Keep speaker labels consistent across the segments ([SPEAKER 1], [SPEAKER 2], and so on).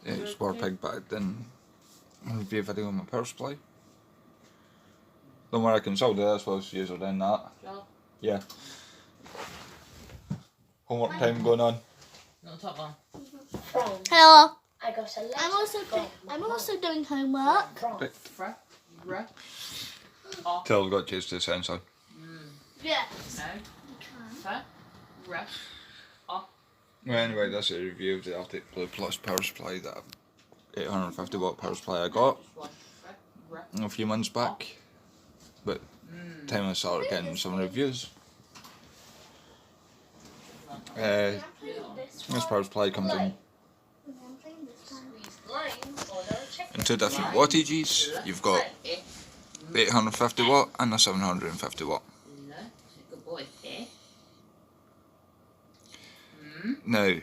[SPEAKER 1] It's War Pig, but I didn't review a video on my power supply. Don't worry, I can still do this whilst you're doing that.
[SPEAKER 2] Sure.
[SPEAKER 1] Yeah. Homework time going on.
[SPEAKER 2] Not the top one.
[SPEAKER 3] Hello.
[SPEAKER 4] I got a letter
[SPEAKER 3] I'm also doing homework.
[SPEAKER 1] Till I've got to change the sensor.
[SPEAKER 3] Yes.
[SPEAKER 1] Well, anyway, this is a review of the Artic Blue Plus power supply, that 850 watt power supply I got a few months back. But time I started getting some reviews. This power supply comes in two different wattages. You've got the 850 watt and the 750 watt. Now,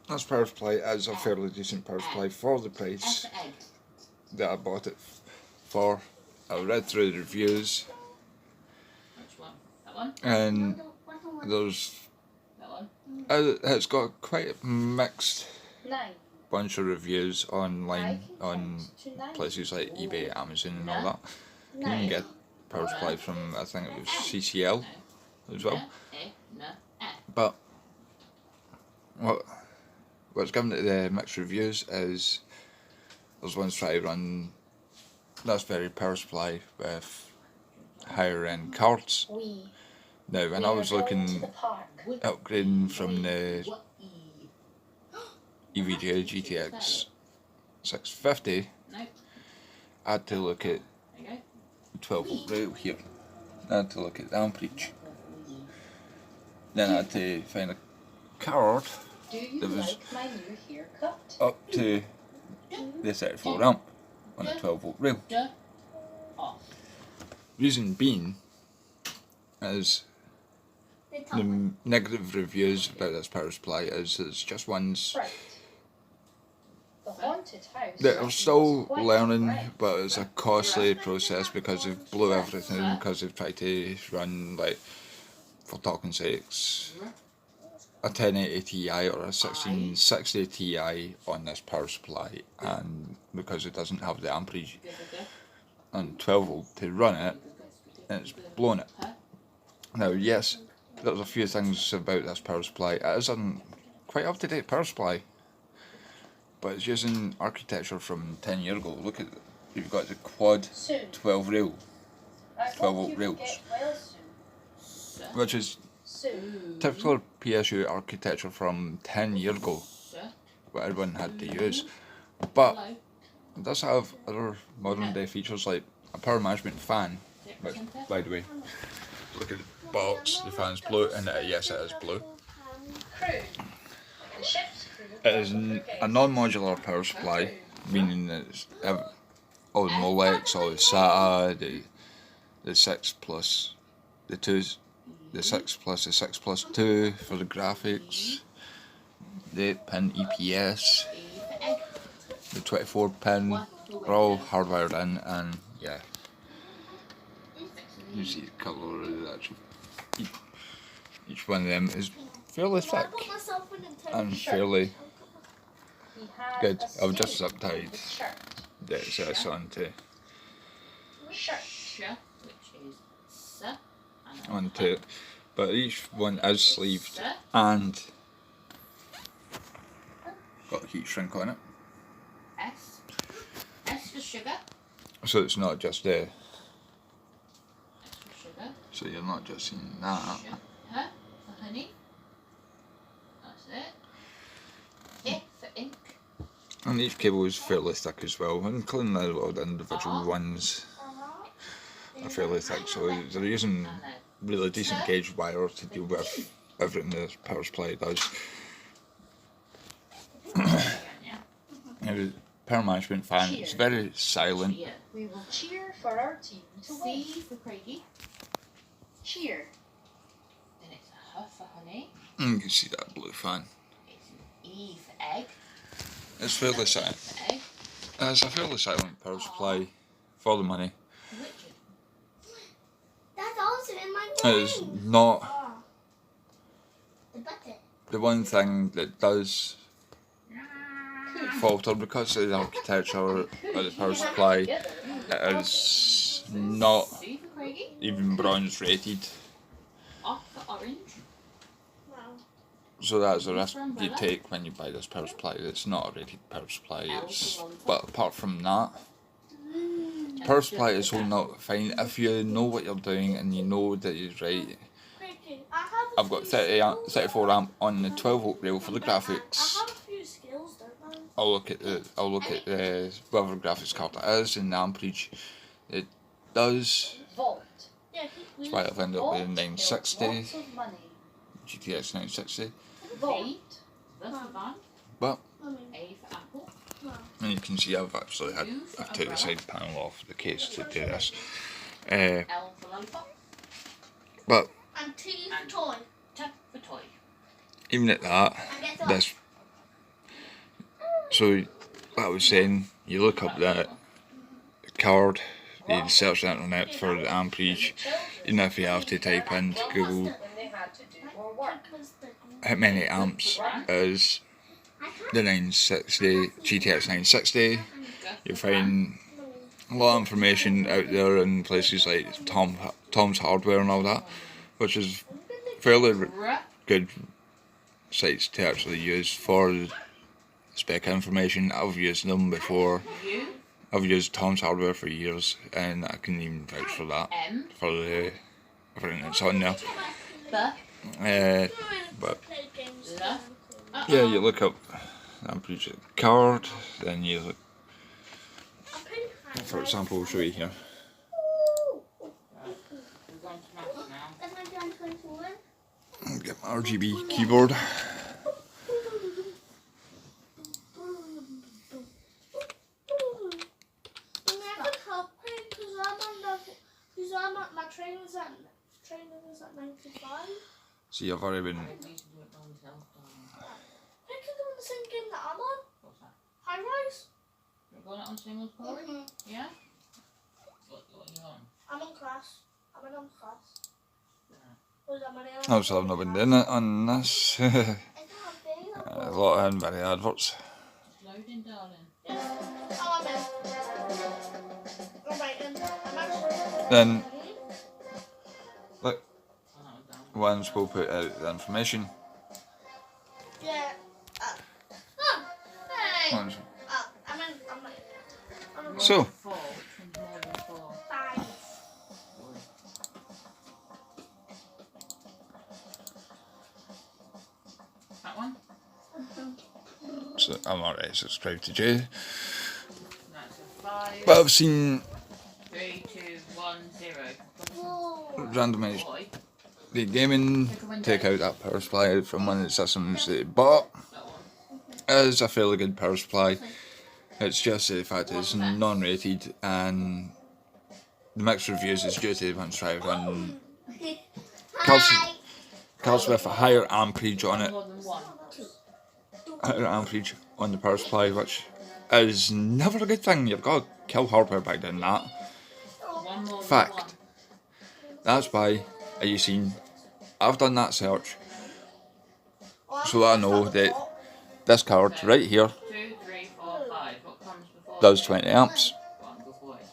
[SPEAKER 1] this power supply is a fairly decent power supply for the price that I bought it for. I read through the reviews, and it's got quite a mixed bunch of reviews online on places like eBay, Amazon and all that. You can get power supply from, I think it was CCL as well. But what's given it the mixed reviews is there's ones try to run this very power supply with higher end cards. Now, when I was looking upgrading from the EVGA GTX 650, I had to look at 12 volt rail here. I had to look at the amperage. Then I had to find a card that was up to the 34 amp on a 12 volt rail. Reason being is the negative reviews about this power supply is it's just ones that are still learning, but it's a costly process because they've blew everything, because they've tried to run, like, for talking sakes, a 1080 Ti or a 1660 Ti on this power supply, and because it doesn't have the amperage on 12 volt to run it, it's blown it. Now, yes, there's a few things about this power supply. It is a quite up to date power supply, but it's using architecture from 10 years ago. Look at, you've got the quad 12 volt rails, which is typical PSU architecture from 10 years ago, what everyone had to use. But it does have other modern day features like a power management fan, which, by the way, look at the box, the fan's blue, and yes, it is blue. It is a non-modular power supply, meaning that it's all the Molex, all the SATA, the 6 plus, the 2s, the 6 plus, the 6 plus 2 for the graphics, the 8-pin EPS, the 24-pin, are all hardwired in, and yeah, you see the colour of the actual, each one of them is fairly thick and fairly good. I've just zip tied the excess onto it, but each one is sleeved and got a heat shrink on it.
[SPEAKER 2] S for sugar.
[SPEAKER 1] So it's not just there. So you're not just seeing that.
[SPEAKER 2] For honey. That's it. I for ink.
[SPEAKER 1] And each cable is fairly thick as well, including the little individual ones are fairly thick, so they're using really decent gauge wire to deal with everything the power supply does. The power management fan is very silent.
[SPEAKER 4] We will cheer for our team to win.
[SPEAKER 2] C for Craigie.
[SPEAKER 4] Cheer.
[SPEAKER 2] Then it's a H for honey.
[SPEAKER 1] You can see that blue fan.
[SPEAKER 2] It's an E for egg.
[SPEAKER 1] It's fairly silent. It's a fairly silent power supply for the money.
[SPEAKER 3] That's also in my
[SPEAKER 1] It is not. The one thing that does falter because of the architecture of the power supply. It is not
[SPEAKER 2] C for Craigie.
[SPEAKER 1] even bronze rated,
[SPEAKER 2] Off for Orange.
[SPEAKER 3] Wow.
[SPEAKER 1] so that's a risk you take when you buy this power supply. It's not a rated power supply. But apart from that, the power supply is holding up fine if you know what you're doing and you know that you're right.
[SPEAKER 3] Cricket. I have
[SPEAKER 1] I've got 34 amp on the 12 volt rail for the
[SPEAKER 3] I
[SPEAKER 1] graphics.
[SPEAKER 3] have a few skills, don't I?
[SPEAKER 1] I'll look at the whatever graphics card it is and the amperage it does.
[SPEAKER 4] Volt.
[SPEAKER 3] Yeah,
[SPEAKER 1] That's why I've ended up with a
[SPEAKER 4] Volt
[SPEAKER 1] 960
[SPEAKER 4] is lots of money.
[SPEAKER 1] GTX 960.
[SPEAKER 4] Volt.
[SPEAKER 2] V for Van.
[SPEAKER 1] But
[SPEAKER 2] A for Apple.
[SPEAKER 1] and you can see I've actually had I've taken the side panel off the case to do this.
[SPEAKER 2] L for Lollipop.
[SPEAKER 1] But
[SPEAKER 3] And T for toy.
[SPEAKER 2] T for Toy.
[SPEAKER 1] even at that,
[SPEAKER 3] And guess what?
[SPEAKER 1] this. So, like I was saying, you look up that card, you search the internet for the amperage, even if you have to type into Google
[SPEAKER 4] When they had to do more work.
[SPEAKER 1] how many amps is the 960 GTX 960. You find a lot of information out there in places like Tom's Hardware and all that, which is fairly
[SPEAKER 2] R
[SPEAKER 1] good sites to actually use for spec information. I've used them before.
[SPEAKER 2] U
[SPEAKER 1] I've used Tom's Hardware for years, and I can even vouch for that,
[SPEAKER 2] M
[SPEAKER 1] for the everything that's on there.
[SPEAKER 2] B
[SPEAKER 1] But
[SPEAKER 2] L.
[SPEAKER 1] yeah, you look up amperage of the card, then you look, for example, I'll show you here. I'll get my RGB keyboard.
[SPEAKER 3] My trainer's at 95.
[SPEAKER 1] See, I've already been.
[SPEAKER 3] I can do the same game that I'm on. High rise.
[SPEAKER 2] You're going out on same old Corey?
[SPEAKER 3] Mhm.
[SPEAKER 2] Yeah? What are you on?
[SPEAKER 3] I'm on class. I'm on class. Was that money on?
[SPEAKER 1] Obviously, I've not been doing it on this.
[SPEAKER 3] I can't
[SPEAKER 1] A lot of very adverts.
[SPEAKER 2] Loading, darling.
[SPEAKER 3] Oh, I'm in. I'm waiting. I'm actually.
[SPEAKER 1] Then, look,
[SPEAKER 2] Oh, that was down.
[SPEAKER 1] ones will put out the information.
[SPEAKER 3] Yeah. Hey.
[SPEAKER 1] Ones.
[SPEAKER 3] I'm in. I'm
[SPEAKER 1] So,
[SPEAKER 2] 4, which one's more than 4?
[SPEAKER 3] 5.
[SPEAKER 2] That one?
[SPEAKER 1] so I'm already subscribed to Jay.
[SPEAKER 2] That's a 5.
[SPEAKER 1] But I've seen
[SPEAKER 2] 3, 2, 1, 0.
[SPEAKER 3] Whoa.
[SPEAKER 1] randomised
[SPEAKER 2] Boy.
[SPEAKER 1] the gaming, take out that power supply from one of the systems that they bought.
[SPEAKER 2] That one.
[SPEAKER 1] It's a fairly good power supply. It's just the fact that it's non-rated, and the mixed reviews is due to once try to run
[SPEAKER 3] Hi.
[SPEAKER 1] cards with a higher amperage on it,
[SPEAKER 2] More than 1.
[SPEAKER 1] higher amperage on the power supply, which is never a good thing. You've got to kill hardware by doing that.
[SPEAKER 2] One more than
[SPEAKER 1] Fact.
[SPEAKER 2] 1.
[SPEAKER 1] That's why, as you've seen, I've done that search, so that I know that this card right here
[SPEAKER 2] 2, 3, 4, 5. What comes before?
[SPEAKER 1] does 20 amps.
[SPEAKER 2] One before it.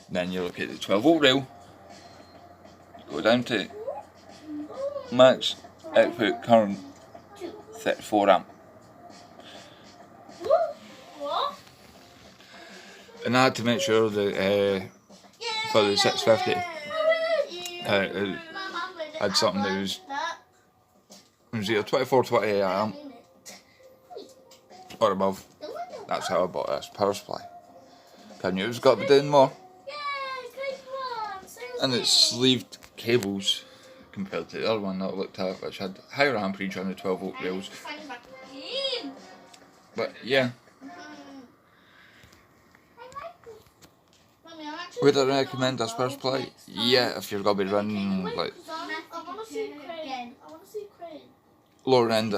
[SPEAKER 1] Then you look at the 12 volt rail, go down to max output current 34 amp,
[SPEAKER 3] What?
[SPEAKER 1] and I had to make sure that for the 650 it had something that was either 24, 28 amp or above. That's how I bought this power supply. Can you? It's got to be doing more, and it's sleeved cables compared to the other one that I looked at, which had higher amperage on the 12 volt rails. But yeah, would I recommend this power supply? Yeah, if you're going to be running like
[SPEAKER 3] I want to see Crane. I want to see Crane.
[SPEAKER 1] lower end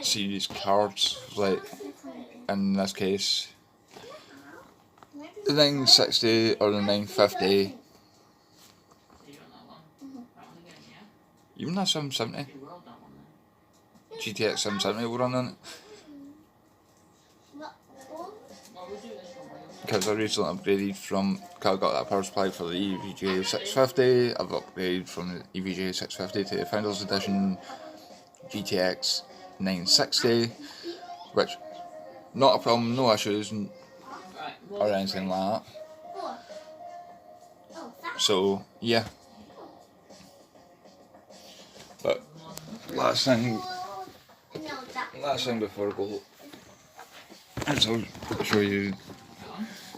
[SPEAKER 1] series cards, like in this case the 960 or the 950,
[SPEAKER 2] You want that one? That one again, yeah?
[SPEAKER 1] even that 770,
[SPEAKER 2] You rolled that one then.
[SPEAKER 1] GTX 770 will run on it. because I recently upgraded from, cause I got that power supply for the EVGA 650, I've upgraded from the EVGA 650 to the Founders Edition GTX 960, which, not a problem, no issues or anything like that. So, yeah. But, last thing before I go is I'll show you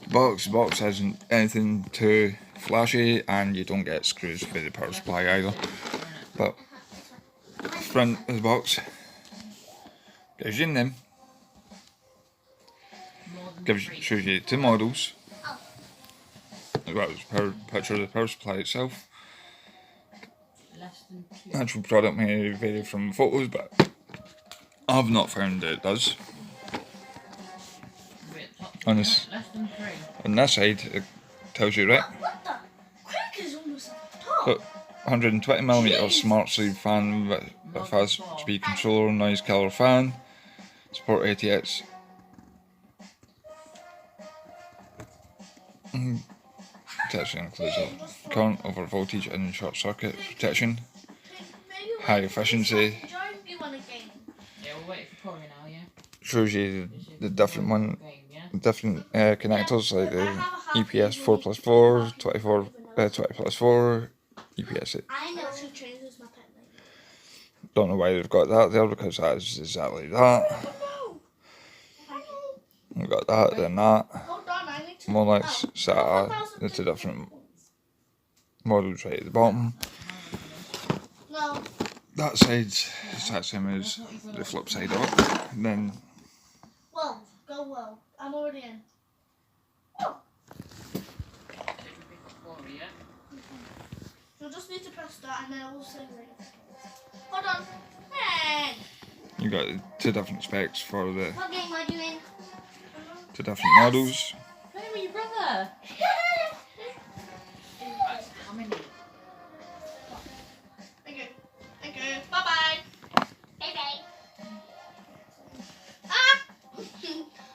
[SPEAKER 1] the box. The box isn't anything too flashy, and you don't get screws for the power supply either. But front of the box gives you a name, shows you 2 models, as well as a picture of the power supply itself. Actual product may vary from photos, but I've not found that it does. On this side, it tells you, right, got 120mm smart sleeve fan with a fast speed controller, noise killer fan, support ATX. Protection includes a current over voltage and short circuit protection, high efficiency. Shows you the different connectors, like the EPS 4+4, 20+4, EPS 8. Don't know why they've got that there, because that is exactly that. We've got that, then that. Molex, SATA, the 2 different models right at the bottom. That side's the same as the flip side of it. And then
[SPEAKER 3] I'm already in. You'll just need to press that and then I will say right. Hold on. Hey!
[SPEAKER 1] you got 2 different specs for the
[SPEAKER 3] What game are you in?
[SPEAKER 1] 2 different models.
[SPEAKER 2] Play with your brother. How many?
[SPEAKER 3] Thank you. Bye-bye. Bye-bye. Ah!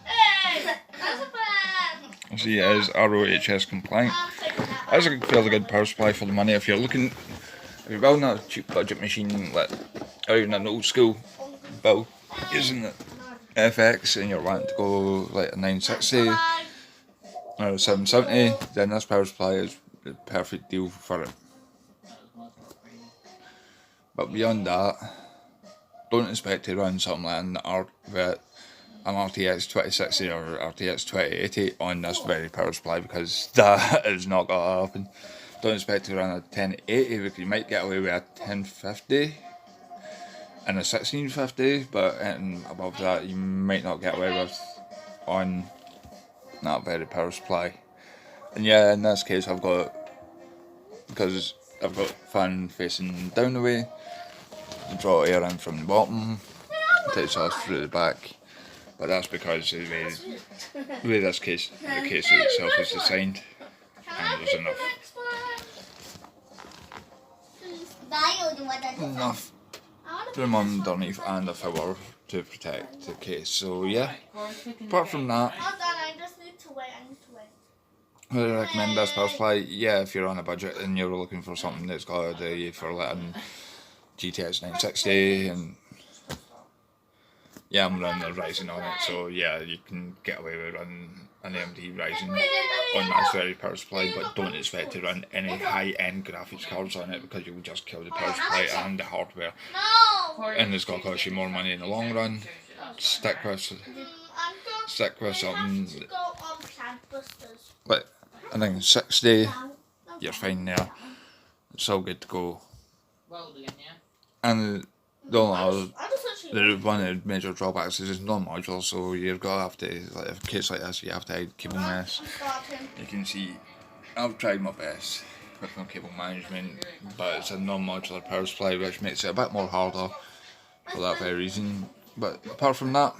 [SPEAKER 3] Hey! That's a plan!
[SPEAKER 1] See, it is ROHS compliant. That's a fairly good power supply for the money. If you're building a cheap budget machine, like, or even an old school build using the FX, and you're wanting to go like a 960 or a 770, then this power supply is the perfect deal for it. But beyond that, don't expect to run something like an RTX 2060 or RTX 2080 on this very power supply, because that is not going to happen. Don't expect to run a 1080, because you might get away with a 1050 and a 1650, but anything above that you might not get away with on that very power supply. And yeah, in this case because I've got fan facing down the way, to draw air in from the bottom, takes off through the back. But that's because of the way the case itself is designed, and there's enough room underneath and a floor to protect the case. So yeah, apart from that,
[SPEAKER 3] I just need to wait.
[SPEAKER 1] would I recommend this power supply? Yeah, if you're on a budget and you're looking for something that's got to do for letting GTX 960, and yeah, I'm running the Ryzen on it, so yeah, you can get away with running an AMD Ryzen on that very power supply, but don't expect to run any high-end graphics cards on it, because you'll just kill the power supply and the hardware, and it's going to cost you more money in the long run. Stick with something like I think 60, you're fine there. It's all good to go. And one of the major drawbacks is it's non-modular, so you're going to have to, like, in a case like this, you have to hide cable mesh. You can see I've tried my best with my cable management, but it's a non-modular power supply, which makes it a bit more harder for that very reason. But apart from that,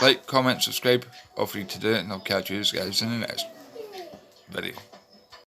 [SPEAKER 1] like, comment, subscribe, all free to do it, and I'll catch you guys in the next video.